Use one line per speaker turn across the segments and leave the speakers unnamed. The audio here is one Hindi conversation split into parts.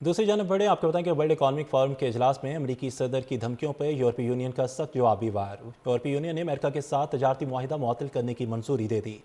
दूसरी जानब बढ़े आपको बताएं कि वर्ल्ड इकॉनॉमिक फोरम के इजलास में अमरीकी सदर की धमकियों पर यूरोपीय यूनियन का सख्त जवाबी वार। यूरोपीय यूनियन ने अमेरिका के साथ तजारती मुआहिदा मुअत्तल करने की मंजूरी दे दी।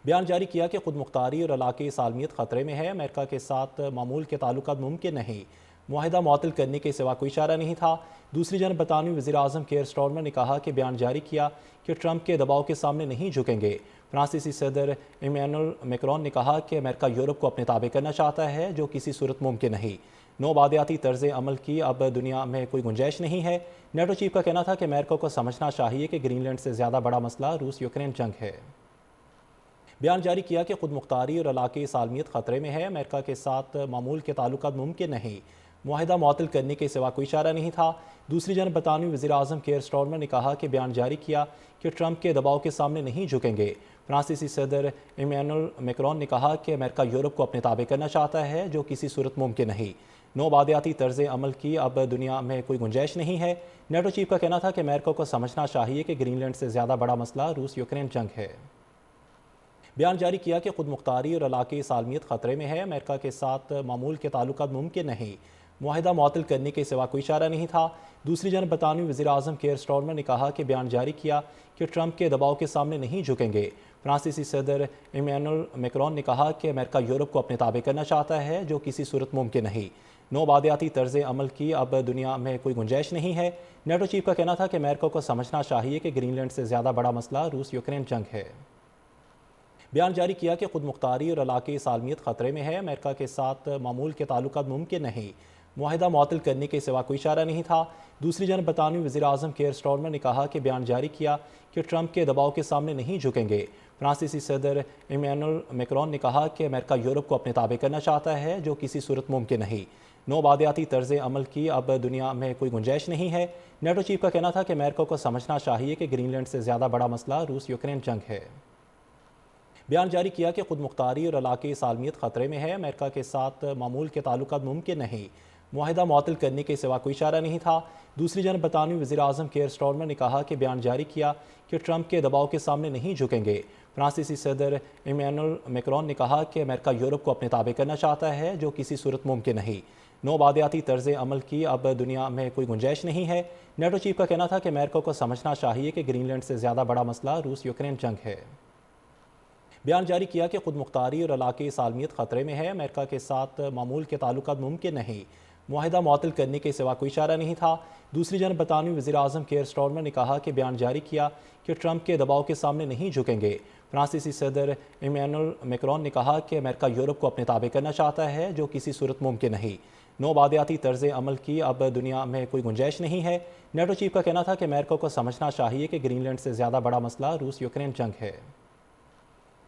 बयान जारी किया कि खुद मुख्तारी और इलाक़ाई सालमियत खतरे में है। अमेरिका के साथ मामूल के ताल्लुकात मुमकिन नहीं, मुआहिदा मुअत्तल करने के सिवा कोई इशारा नहीं था। दूसरी जानब बरतानवी वज़ीर-ए-आज़म केयर स्टारमर ने कहा कि बयान जारी किया कि ट्रंप के दबाव के सामने नहीं झुकेंगे। फ्रांसीसी सदर इमैनुअल मैक्रोन ने कहा कि अमेरिका यूरोप को अपने ताबे करना चाहता है, जो किसी सूरत मुमकिन नहीं। नो बादियाती तर्ज अमल की अब दुनिया में कोई गुंजाइश नहीं है। नेटो चीफ का कहना था कि अमेरिका को समझना चाहिए कि ग्रीनलैंड से ज़्यादा बड़ा मसला रूस यूक्रेन जंग है। बयान जारी किया कि खुद मुख्तारी और इलाक़ाई सालमियत खतरे में है। अमेरिका के साथ मामूल के ताल्लुकात मुमकिन नहीं, मुआहिदा मुअत्तल करने के सिवा कोई इशारा नहीं था। दूसरी जानब बरतानवी वज़ीर-ए-आज़म केयर स्टारमर ने कहा कि बयान जारी किया कि ट्रंप के दबाव के सामने नहीं झुकेंगे। फ्रांसीसी सदर इमैनुअल मैक्रोन ने कहा कि अमेरिका यूरोप को अपने ताबे करना चाहता है, जो किसी सूरत मुमकिन नहीं। नो बादियाती तर्ज अमल की अब दुनिया में कोई गुंजाइश नहीं है। नेटो चीफ का कहना था कि अमेरिका को समझना चाहिए कि ग्रीनलैंड से ज़्यादा बड़ा मसला रूस यूक्रेन जंग है। बयान जारी किया कि खुद मुख्तारी और इलाक़ाई सालमियत खतरे में है। अमेरिका के साथ मामूल के ताल्लुकात मुमकिन नहीं, मुआहिदा मुअत्तल करने के सिवा कोई इशारा नहीं था। दूसरी जानब बरतानवी वज़ीर-ए-आज़म केयर स्टारमर ने कहा कि बयान जारी किया कि ट्रंप के दबाव के सामने नहीं झुकेंगे। फ्रांसीसी सदर इमैनुअल मैक्रोन ने कहा कि अमेरिका यूरोप को अपने ताबे करना चाहता है, जो किसी सूरत मुमकिन नहीं। नो बादियाती तर्ज अमल की अब दुनिया में कोई गुंजाइश नहीं है। नेटो चीफ का कहना था कि अमेरिका को समझना चाहिए कि ग्रीनलैंड से ज़्यादा बड़ा मसला रूस यूक्रेन जंग है। बयान जारी किया कि खुद मुख्तारी और इलाक़ाई सालमियत खतरे में है। अमेरिका के साथ मामूल के ताल्लुकात मुमकिन नहीं, मुआहिदा मुअत्तल करने के सिवा कोई इशारा नहीं था। दूसरी जानब बरतानवी वज़ीर-ए-आज़म केयर स्टारमर ने कहा कि बयान जारी किया कि ट्रंप के दबाव के सामने नहीं झुकेंगे। फ्रांसीसी सदर इमैनुअल मैक्रोन ने कहा कि अमेरिका यूरोप को अपने ताबे करना चाहता है, जो किसी सूरत मुमकिन नहीं। नो बादियाती तर्ज अमल की अब दुनिया में कोई गुंजाइश नहीं है। नेटो चीफ का कहना था कि अमेरिका को समझना चाहिए कि ग्रीनलैंड से ज़्यादा बड़ा मसला रूस यूक्रेन जंग है। बयान जारी किया कि खुद मुख्तारी और इलाक़ाई सालमियत खतरे में है। अमेरिका के साथ मामूल के ताल्लुकात मुमकिन नहीं, मुआहिदा मुअत्तल करने के सिवा कोई इशारा नहीं था। दूसरी जानब बरतानवी वज़ीर-ए-आज़म केयर स्टारमर ने कहा कि बयान जारी किया कि ट्रंप के दबाव के सामने नहीं झुकेंगे। फ्रांसीसी सदर इमैनुअल मैक्रोन ने कहा कि अमेरिका यूरोप को अपने ताबे करना चाहता है, जो किसी सूरत मुमकिन नहीं। नो बादियाती तर्ज अमल की अब दुनिया में कोई गुंजाइश नहीं है। नेटो चीफ का कहना था कि अमेरिका को समझना चाहिए कि ग्रीनलैंड से ज़्यादा बड़ा मसला रूस यूक्रेन जंग है। बयान जारी किया कि खुद मुख्तारी और इलाक़ाई सालमियत खतरे में है। अमेरिका के साथ मामूल के ताल्लुकात मुमकिन नहीं, मुआहिदा मुअत्तल करने के सिवा कोई इशारा नहीं था। दूसरी जानब बरतानवी वज़ीर-ए-आज़म केयर स्टारमर ने कहा कि बयान जारी किया कि ट्रंप के दबाव के सामने नहीं झुकेंगे। फ्रांसीसी सदर इमैनुअल मैक्रोन ने कहा कि अमेरिका यूरोप को अपने ताबे करना चाहता है, जो किसी सूरत मुमकिन नहीं। नो बादियाती तर्ज अमल की अब दुनिया में कोई गुंजाइश नहीं है। नेटो चीफ का कहना था कि अमेरिका को समझना चाहिए कि ग्रीनलैंड से ज़्यादा बड़ा मसला रूस यूक्रेन जंग है।